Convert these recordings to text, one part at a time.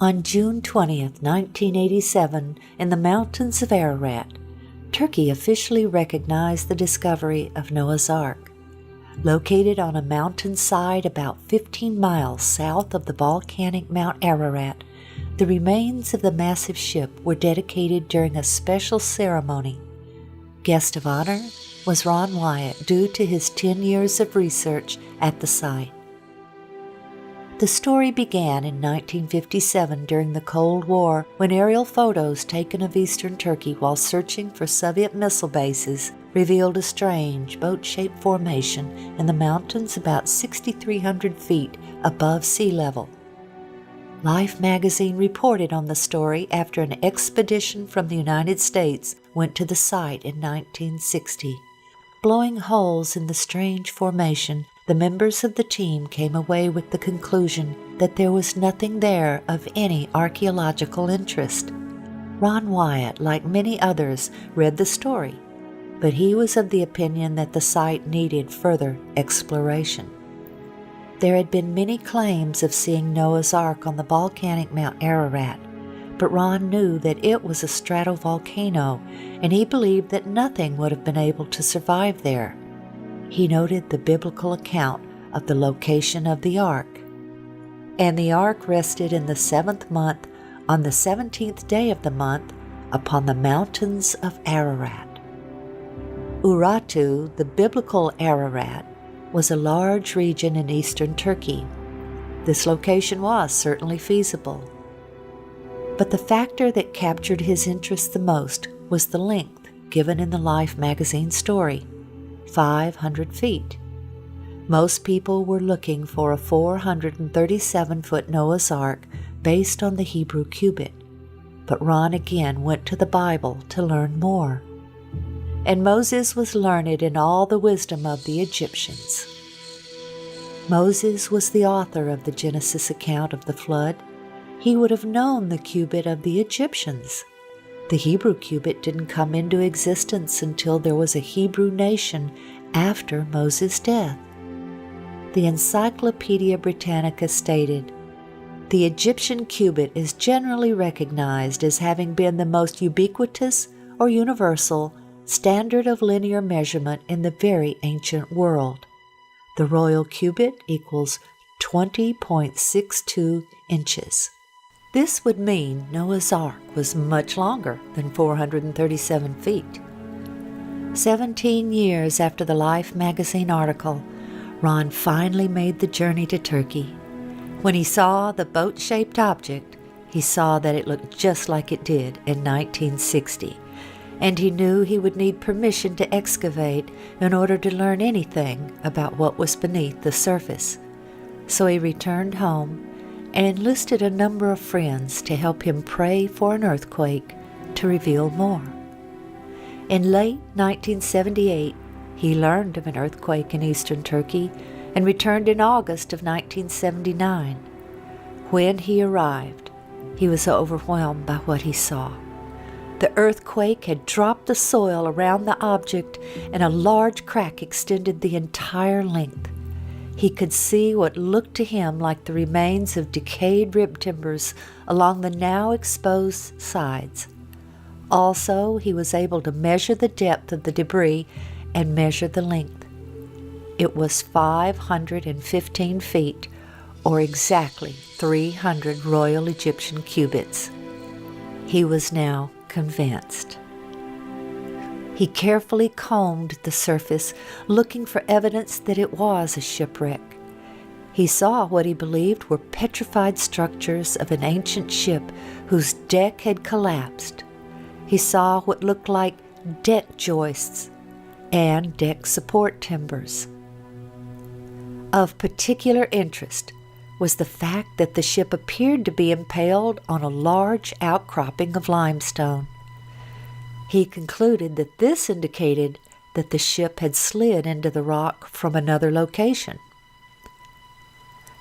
On June 20th, 1987, in the mountains of Ararat, Turkey officially recognized the discovery of Noah's Ark. Located on a mountainside about 15 miles south of the volcanic Mount Ararat, the remains of the massive ship were dedicated during a special ceremony. Guest of honor was Ron Wyatt due to his 10 years of research at the site. The story began in 1957 during the Cold War when aerial photos taken of eastern Turkey while searching for Soviet missile bases revealed a strange boat-shaped formation in the mountains about 6,300 feet above sea level. Life magazine reported on the story after an expedition from the United States went to the site in 1960. Blowing holes in the strange formation, the members of the team came away with the conclusion that there was nothing there of any archaeological interest. Ron Wyatt, like many others, read the story, but he was of the opinion that the site needed further exploration. There had been many claims of seeing Noah's Ark on the volcanic Mount Ararat, but Ron knew that it was a stratovolcano, and he believed that nothing would have been able to survive there. He noted the biblical account of the location of the ark. And the ark rested in the 7th month, on the 17th day of the month, upon the mountains of Ararat. Urartu, the biblical Ararat, was a large region in eastern Turkey. This location was certainly feasible. But the factor that captured his interest the most was the length given in the Life magazine story. 500 feet. Most people were looking for a 437-foot Noah's Ark based on the Hebrew cubit, but Ron again went to the Bible to learn more. And Moses was learned in all the wisdom of the Egyptians. Moses was the author of the Genesis account of the flood. He would have known the cubit of the Egyptians. The Hebrew cubit didn't come into existence until there was a Hebrew nation after Moses' death. The Encyclopedia Britannica stated, "The Egyptian cubit is generally recognized as having been the most ubiquitous or universal standard of linear measurement in the very ancient world. The royal cubit equals 20.62 inches. This would mean Noah's Ark was much longer than 437 feet. 17 years after the Life magazine article, Ron finally made the journey to Turkey. When he saw the boat-shaped object, he saw that it looked just like it did in 1960, and he knew he would need permission to excavate in order to learn anything about what was beneath the surface. So he returned home and enlisted a number of friends to help him pray for an earthquake to reveal more. In late 1978, he learned of an earthquake in eastern Turkey and returned in August of 1979. When he arrived, he was overwhelmed by what he saw. The earthquake had dropped the soil around the object, and a large crack extended the entire length. He could see what looked to him like the remains of decayed rib timbers along the now exposed sides. Also, he was able to measure the depth of the debris and measure the length. It was 515 feet, or exactly 300 Royal Egyptian cubits. He was now convinced. He carefully combed the surface, looking for evidence that it was a shipwreck. He saw what he believed were petrified structures of an ancient ship whose deck had collapsed. He saw what looked like deck joists and deck support timbers. Of particular interest was the fact that the ship appeared to be impaled on a large outcropping of limestone. He concluded that this indicated that the ship had slid into the rock from another location.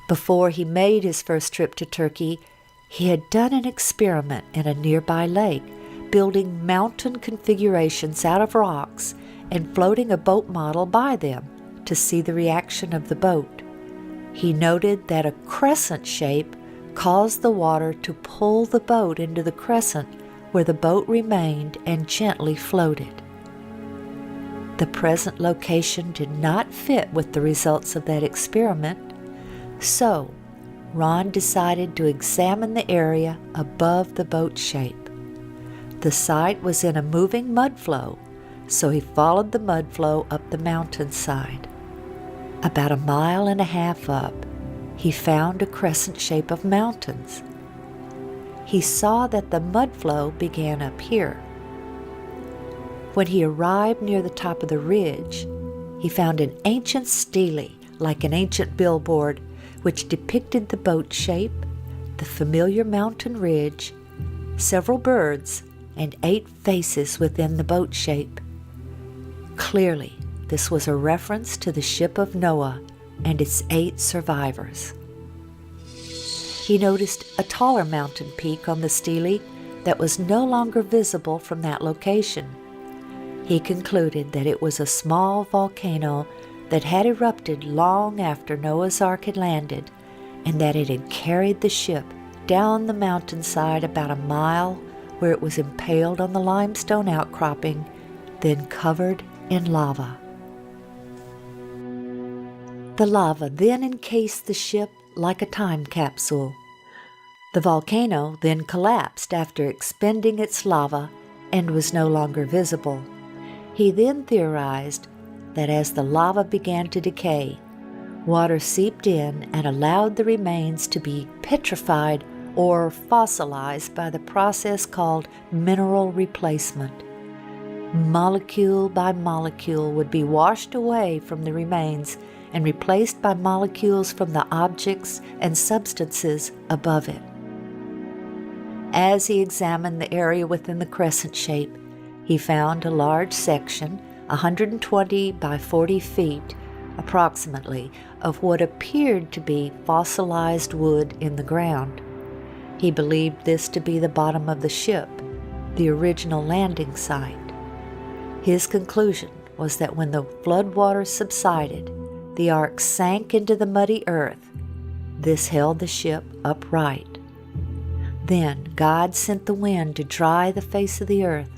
Before he made his first trip to Turkey, he had done an experiment in a nearby lake, building mountain configurations out of rocks and floating a boat model by them to see the reaction of the boat. He noted that a crescent shape caused the water to pull the boat into the crescent where the boat remained and gently floated. The present location did not fit with the results of that experiment, so Ron decided to examine the area above the boat shape. The site was in a moving mud flow, so he followed the mud flow up the mountainside. About 1.5 miles up, he found a crescent shape of mountains. He saw that the mud flow began up here. When he arrived near the top of the ridge, he found an ancient stele, like an ancient billboard, which depicted the boat shape, the familiar mountain ridge, several birds, and 8 faces within the boat shape. Clearly, this was a reference to the ship of Noah and its 8 survivors. He noticed a taller mountain peak on the stele that was no longer visible from that location. He concluded that it was a small volcano that had erupted long after Noah's Ark had landed, and that it had carried the ship down the mountainside about 1 mile, where it was impaled on the limestone outcropping, then covered in lava. The lava then encased the ship like a time capsule. The volcano then collapsed after expending its lava and was no longer visible. He then theorized that as the lava began to decay, water seeped in and allowed the remains to be petrified or fossilized by the process called mineral replacement. Molecule by molecule would be washed away from the remains and replaced by molecules from the objects and substances above it. As he examined the area within the crescent shape, he found a large section, 120 by 40 feet, approximately, of what appeared to be fossilized wood in the ground. He believed this to be the bottom of the ship, the original landing site. His conclusion was that when the floodwaters subsided, the ark sank into the muddy earth. This held the ship upright. Then God sent the wind to dry the face of the earth.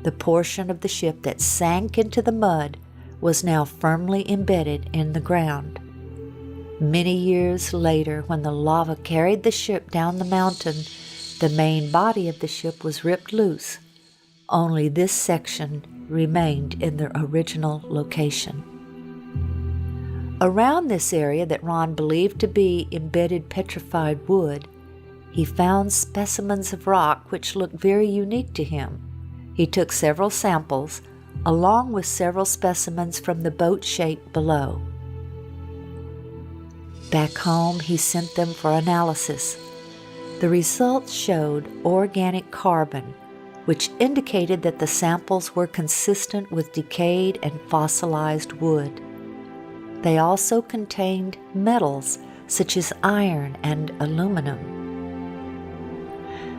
The portion of the ship that sank into the mud was now firmly embedded in the ground. Many years later, when the lava carried the ship down the mountain, the main body of the ship was ripped loose. Only this section remained in their original location. Around this area that Ron believed to be embedded petrified wood, he found specimens of rock which looked very unique to him. He took several samples, along with several specimens from the boat shape below. Back home, he sent them for analysis. The results showed organic carbon, which indicated that the samples were consistent with decayed and fossilized wood. They also contained metals such as iron and aluminum.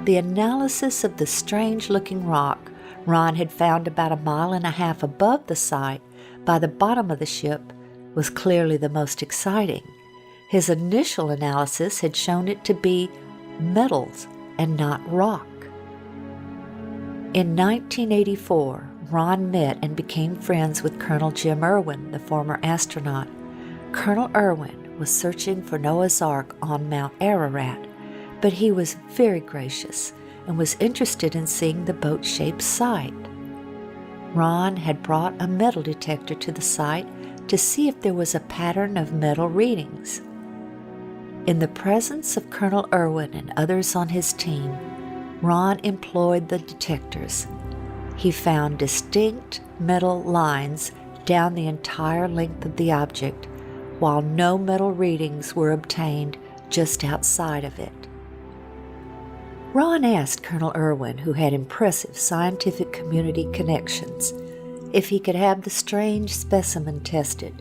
The analysis of the strange-looking rock Ron had found about 1.5 miles above the site by the bottom of the ship was clearly the most exciting. His initial analysis had shown it to be metals and not rock. In 1984, Ron met and became friends with Colonel Jim Irwin, the former astronaut. Colonel Irwin was searching for Noah's Ark on Mount Ararat, but he was very gracious and was interested in seeing the boat-shaped site. Ron had brought a metal detector to the site to see if there was a pattern of metal readings. In the presence of Colonel Irwin and others on his team, Ron employed the detectors. He found distinct metal lines down the entire length of the object, while no metal readings were obtained just outside of it. Ron asked Colonel Irwin, who had impressive scientific community connections, if he could have the strange specimen tested.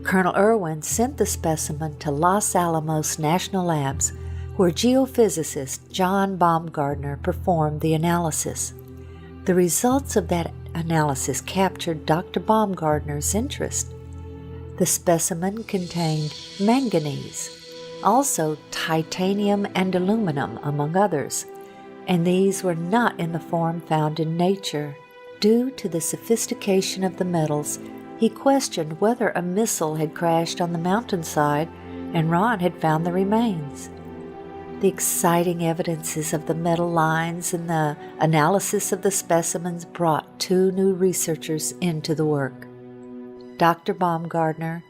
Colonel Irwin sent the specimen to Los Alamos National Labs, where geophysicist John Baumgartner performed the analysis. The results of that analysis captured Dr. Baumgartner's interest. The specimen contained manganese, also titanium and aluminum, among others, and these were not in the form found in nature. Due to the sophistication of the metals, he questioned whether a missile had crashed on the mountainside and Ron had found the remains. The exciting evidences of the metal lines and the analysis of the specimens brought two new researchers into the work. Dr. Baumgartner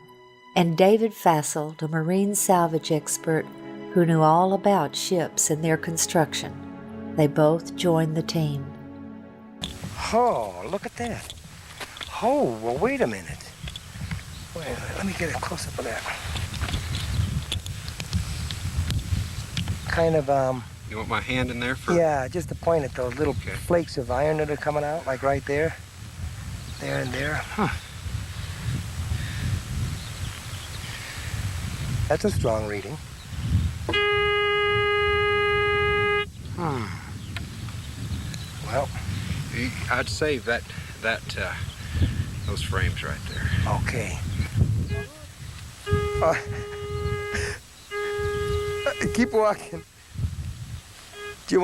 and David Fasselt, a marine salvage expert who knew all about ships and their construction. They both joined the team. Oh, look at that. Oh, well, wait a minute. Wait a minute, let me get a close-up of that. Kind of, You want my hand in there for? Yeah, just to point at those little flakes of iron that are coming out, like right there. There and there. Huh. That's a strong reading. Well, I'd save that those frames right there. okay. Keep walking. Do you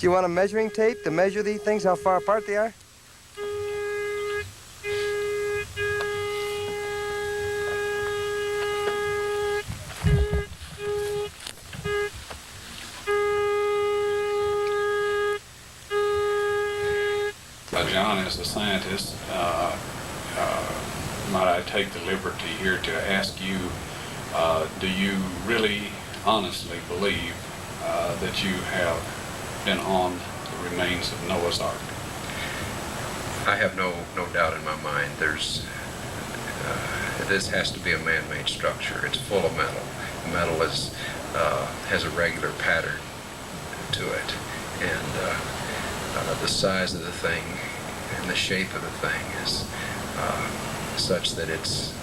want a measuring tape to measure these things, how far apart they are? John, as a scientist, might I take the liberty here to ask you, do you really honestly believe that you have been on the remains of Noah's Ark? I have no doubt in my mind. This has to be a man-made structure. It's full of metal. The metal has a regular pattern to it, and the size of the thing and the shape of the thing is such that it's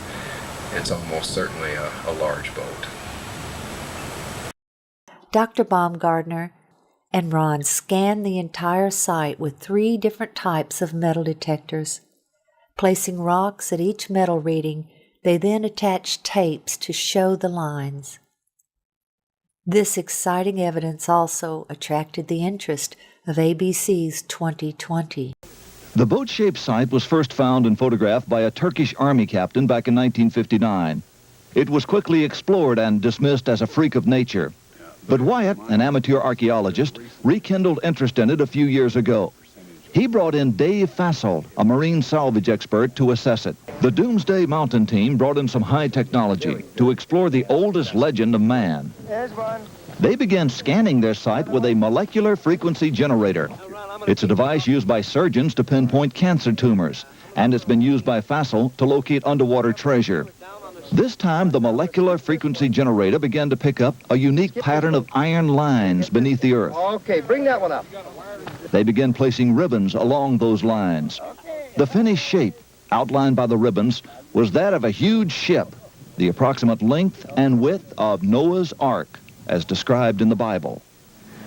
almost certainly a large boat. Dr. Baumgartner and Ron scanned the entire site with 3 different types of metal detectors. Placing rocks at each metal reading, they then attached tapes to show the lines. This exciting evidence also attracted the interest of ABC's 2020. The boat-shaped site was first found and photographed by a Turkish army captain back in 1959. It was quickly explored and dismissed as a freak of nature. But Wyatt, an amateur archaeologist, rekindled interest in it a few years ago. He brought in Dave Fasselt, a marine salvage expert, to assess it. The Doomsday Mountain team brought in some high technology to explore the oldest legend of man. There's one. They began scanning their site with a molecular frequency generator. It's a device used by surgeons to pinpoint cancer tumors, and it's been used by Fasselt to locate underwater treasure. This time, the molecular frequency generator began to pick up a unique pattern of iron lines beneath the earth. Okay, bring that one up. They began placing ribbons along those lines. The finished shape, outlined by the ribbons, was that of a huge ship, the approximate length and width of Noah's Ark, as described in the Bible.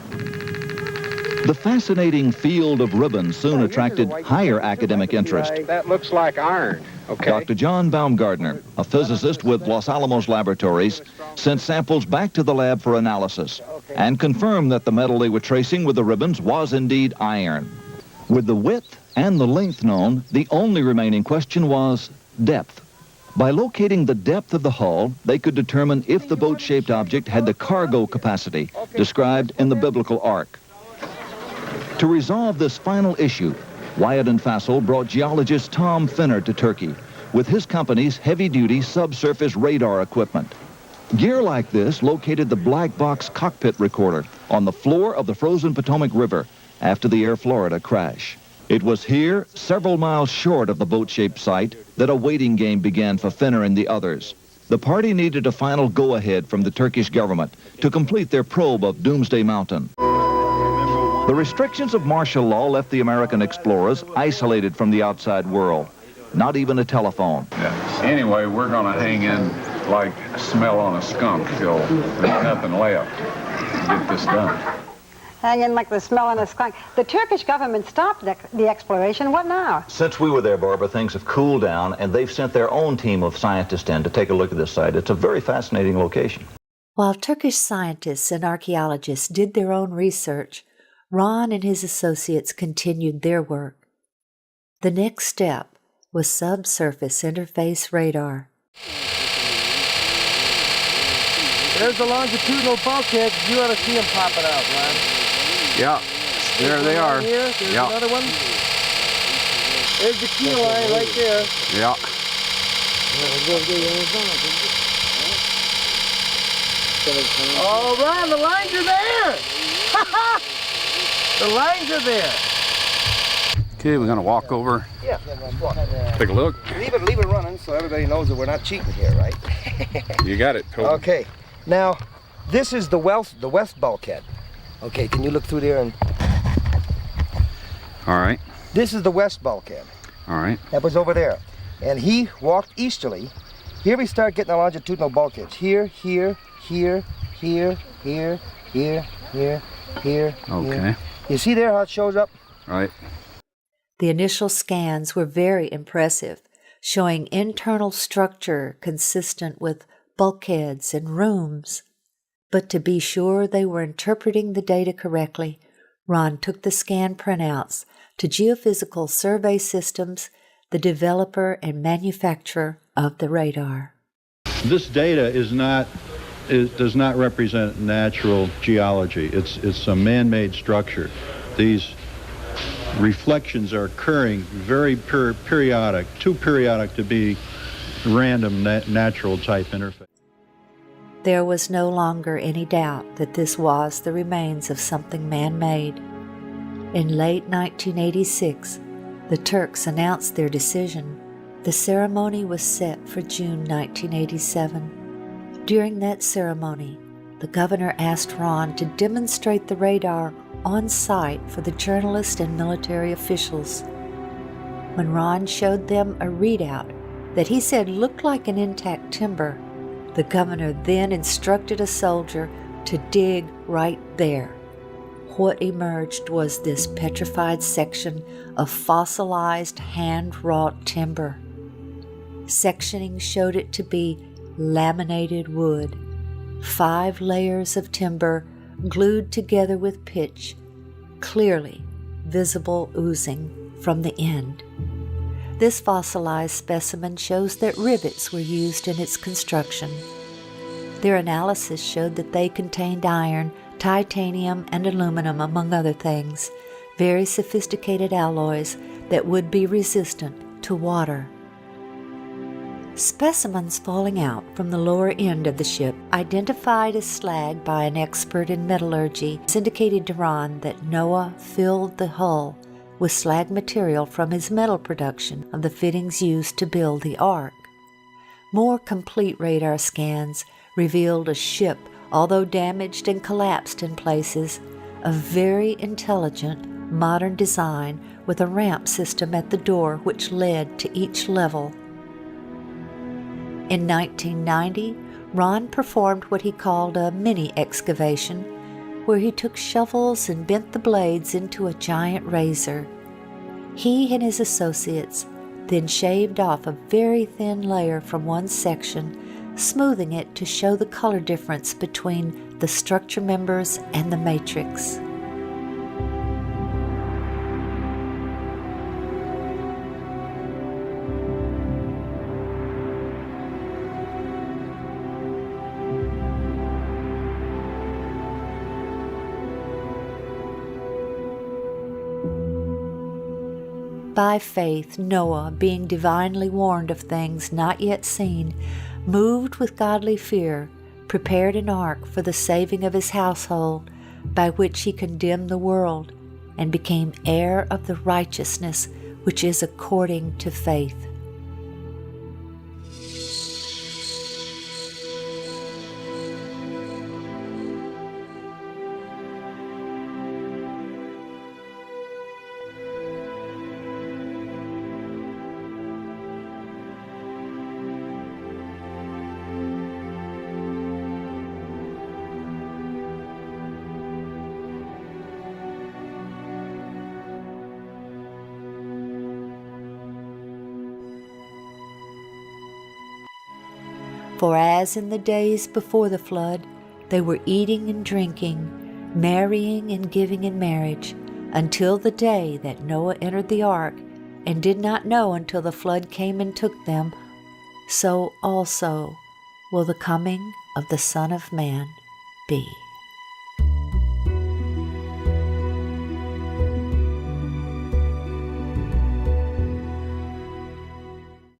The fascinating field of ribbons soon attracted higher academic interest. That looks like iron. Okay. Dr. John Baumgartner, a physicist with Los Alamos Laboratories, sent samples back to the lab for analysis and confirmed that the metal they were tracing with the ribbons was indeed iron. With the width and the length known, the only remaining question was depth. By locating the depth of the hull, they could determine if the boat-shaped object had the cargo capacity described in the biblical ark. To resolve this final issue, Wyatt and Fasselt brought geologist Tom Finner to Turkey with his company's heavy-duty subsurface radar equipment. Gear like this located the black box cockpit recorder on the floor of the frozen Potomac River after the Air Florida crash. It was here, several miles short of the boat-shaped site, that a waiting game began for Finner and the others. The party needed a final go-ahead from the Turkish government to complete their probe of Doomsday Mountain. The restrictions of martial law left the American explorers isolated from the outside world. Not even a telephone. Yeah. Anyway, we're going to hang in like smell on a skunk till there's nothing left to get this done. hanging like the smell in a skunk. The Turkish government stopped the exploration. What now? Since we were there, Barbara, things have cooled down, and they've sent their own team of scientists in to take a look at this site. It's a very fascinating location. While Turkish scientists and archaeologists did their own research, Ron and his associates continued their work. The next step was subsurface interface radar. There's the longitudinal bulkhead. You ought to see them popping out, Ron. Yeah, there they are. Here. There's Yeah. another one. There's the key line right there. Yeah. Oh, Ron, the lines are there. The lines are there. Okay, we're gonna walk over, Yeah. take a look. Leave it running so everybody knows that we're not cheating here, right? You got it, Toby. Okay. Now, this is the west bulkhead. Okay, can you look through there and... All right, This is the west bulkhead. all right. That was over there. And he walked easterly. Here we start getting the longitudinal bulkheads. Here, here, here, here, here, here, here, here. Okay. Here. You see there how it shows up? All right. The initial scans were very impressive, showing internal structure consistent with bulkheads and rooms. But to be sure they were interpreting the data correctly, Ron took the scan printouts to Geophysical Survey Systems, the developer and manufacturer of the radar. This data does not represent natural geology. It's a man-made structure. These reflections are occurring very periodic, too periodic to be random natural type interface. There was no longer any doubt that this was the remains of something man-made. In late 1986, the Turks announced their decision. The ceremony was set for June 1987. During that ceremony, the governor asked Ron to demonstrate the radar on site for the journalists and military officials. When Ron showed them a readout that he said looked like an intact timber, the governor then instructed a soldier to dig right there. What emerged was this petrified section of fossilized hand-wrought timber. Sectioning showed it to be laminated wood, 5 layers of timber glued together with pitch, clearly visible oozing from the end. This fossilized specimen shows that rivets were used in its construction. Their analysis showed that they contained iron, titanium, and aluminum, among other things, very sophisticated alloys that would be resistant to water. Specimens falling out from the lower end of the ship, identified as slag by an expert in metallurgy, indicated to Ron that Noah filled the hull with slag material from his metal production of the fittings used to build the Ark. More complete radar scans revealed a ship, although damaged and collapsed in places, of very intelligent, modern design with a ramp system at the door which led to each level. In 1990, Ron performed what he called a mini excavation, where he took shovels and bent the blades into a giant razor. He and his associates then shaved off a very thin layer from one section, smoothing it to show the color difference between the structure members and the matrix. By faith, Noah, being divinely warned of things not yet seen, moved with godly fear, prepared an ark for the saving of his household, by which he condemned the world, and became heir of the righteousness which is according to faith. For as in the days before the flood, they were eating and drinking, marrying and giving in marriage, until the day that Noah entered the ark, and did not know until the flood came and took them, so also will the coming of the Son of Man be.